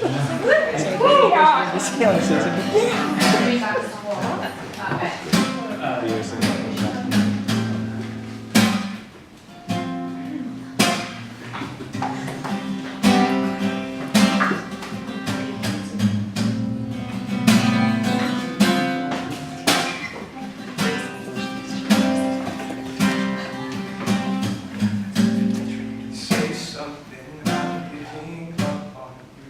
Say something about giving up on you.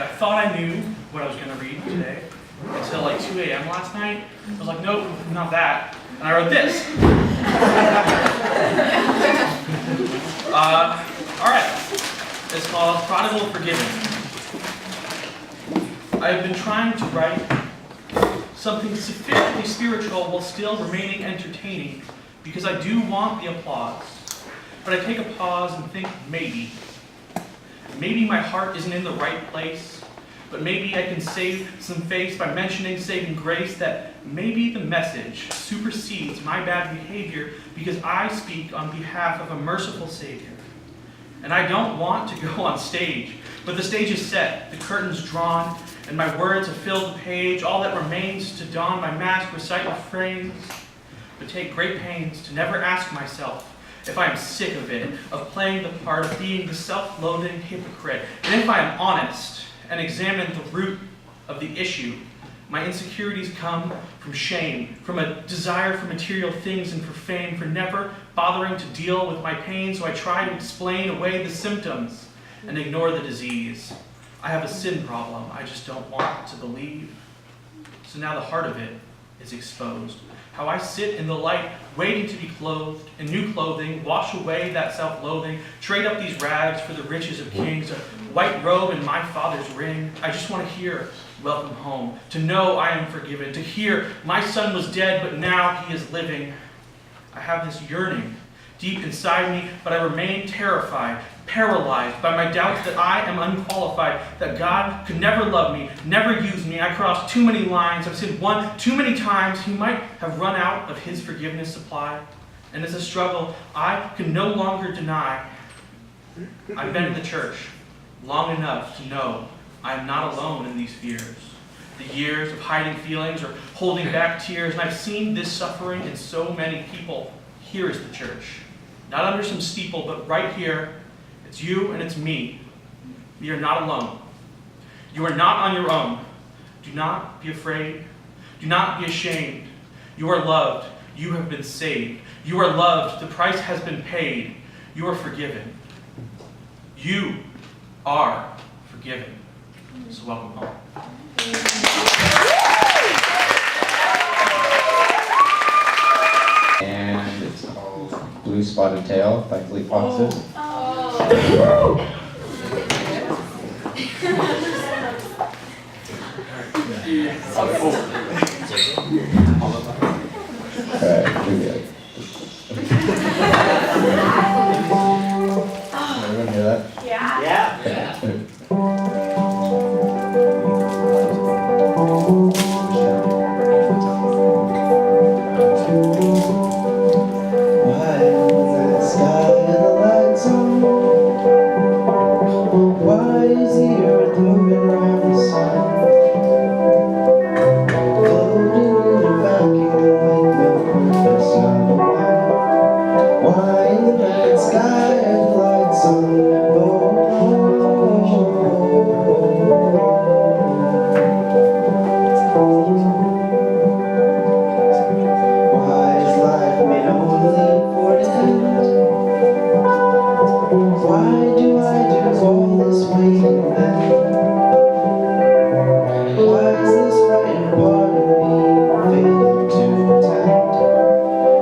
I thought I knew what I was going to read today until like 2 a.m. last night. I was like, nope, not that. And I wrote this. All right. It's called Prodigal Forgiven. I have been trying to write something sufficiently spiritual while still remaining entertaining because I do want the applause. But I take a pause and think maybe my heart isn't in the right place, but maybe I can save some face by mentioning saving grace, that maybe the message supersedes my bad behavior because I speak on behalf of a merciful Savior. And I don't want to go on stage, but the stage is set, the curtains drawn, and my words have filled the page. All that remains to don my mask, recite refrains, but take great pains to never ask myself if I am sick of it, of playing the part of being the self-loathing hypocrite. And if I am honest and examine the root of the issue, my insecurities come from shame, from a desire for material things and for fame, for never bothering to deal with my pain, so I try to explain away the symptoms and ignore the disease. I have a sin problem I just don't want to believe. So now the heart of it is exposed. How I sit in the light, waiting to be clothed in new clothing, wash away that self-loathing, trade up these rags for the riches of kings, a white robe and my Father's ring. I just want to hear, welcome home, to know I am forgiven, to hear my son was dead, but now he is living. I have this yearning deep inside me, but I remain terrified, paralyzed by my doubts that I am unqualified, that God could never love me, never use me. I crossed too many lines. I've sinned one too many times. He might have run out of his forgiveness supply. And it's a struggle I can no longer deny. I've been in the church long enough to know I am not alone in these fears. The years of hiding feelings or holding back tears, and I've seen this suffering in so many people. Here is the church. Not under some steeple, but right here. It's you and it's me. We are not alone. You are not on your own. Do not be afraid. Do not be ashamed. You are loved. You have been saved. You are loved. The price has been paid. You are forgiven. You are forgiven. So welcome home. And it's called Blue Spotted Tail by Fleet Foxes. Alright, here we go. Everyone hear that? Yeah. Okay. Why is the earth moving around the sun? Floating in a vacuum with no purpose underwater. Why in the night sky are the lights on? Why is life made only for the end? Why do I do all this waiting then? Why is this frightened part of me failing to pretend?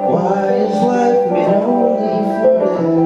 Why is life made only for the end?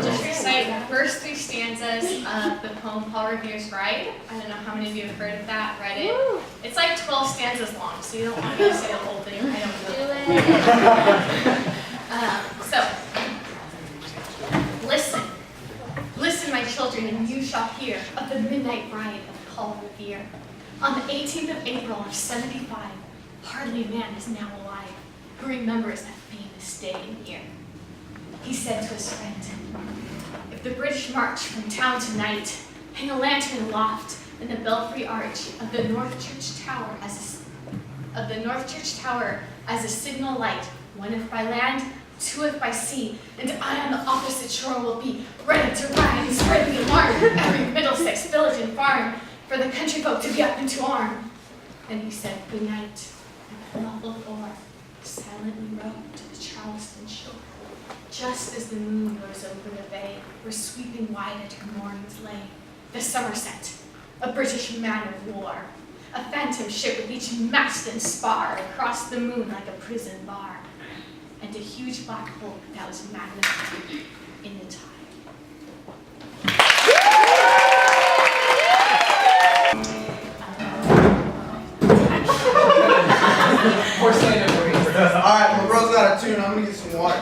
Just recite the first 3 stanzas of the poem Paul Revere's Ride. I don't know how many of you have heard of that, read it. It's like 12 stanzas long, so you don't want me to say the whole thing. I don't know. So, listen. Listen, my children. children, and you shall hear of the midnight ride of Paul Revere. On the 18th of April of 75, hardly a man is now alive who remembers that famous day and year. He said to his friend, "If the British march from town tonight, hang a lantern aloft in the belfry arch of the North Church Tower as a signal light, one if by land, two if by sea, and I on the opposite shore will be ready to ride and spread the alarm of every Middlesex village and farm, for the country folk to be up and to arm." Then he said good night, and muffled oar silently rowed to the Charleston shore. Just as the moon rose over the bay, where sweeping wide at her moorings lay, the Somerset, a British man of war, a phantom ship with each mast and spar across the moon like a prison bar, and a huge black hole that was magnified in the tide. Alright, my bro's got a tune. I'm gonna get some water.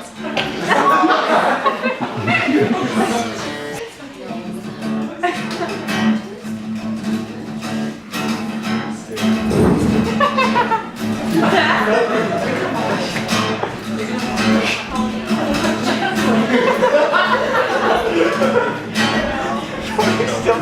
Still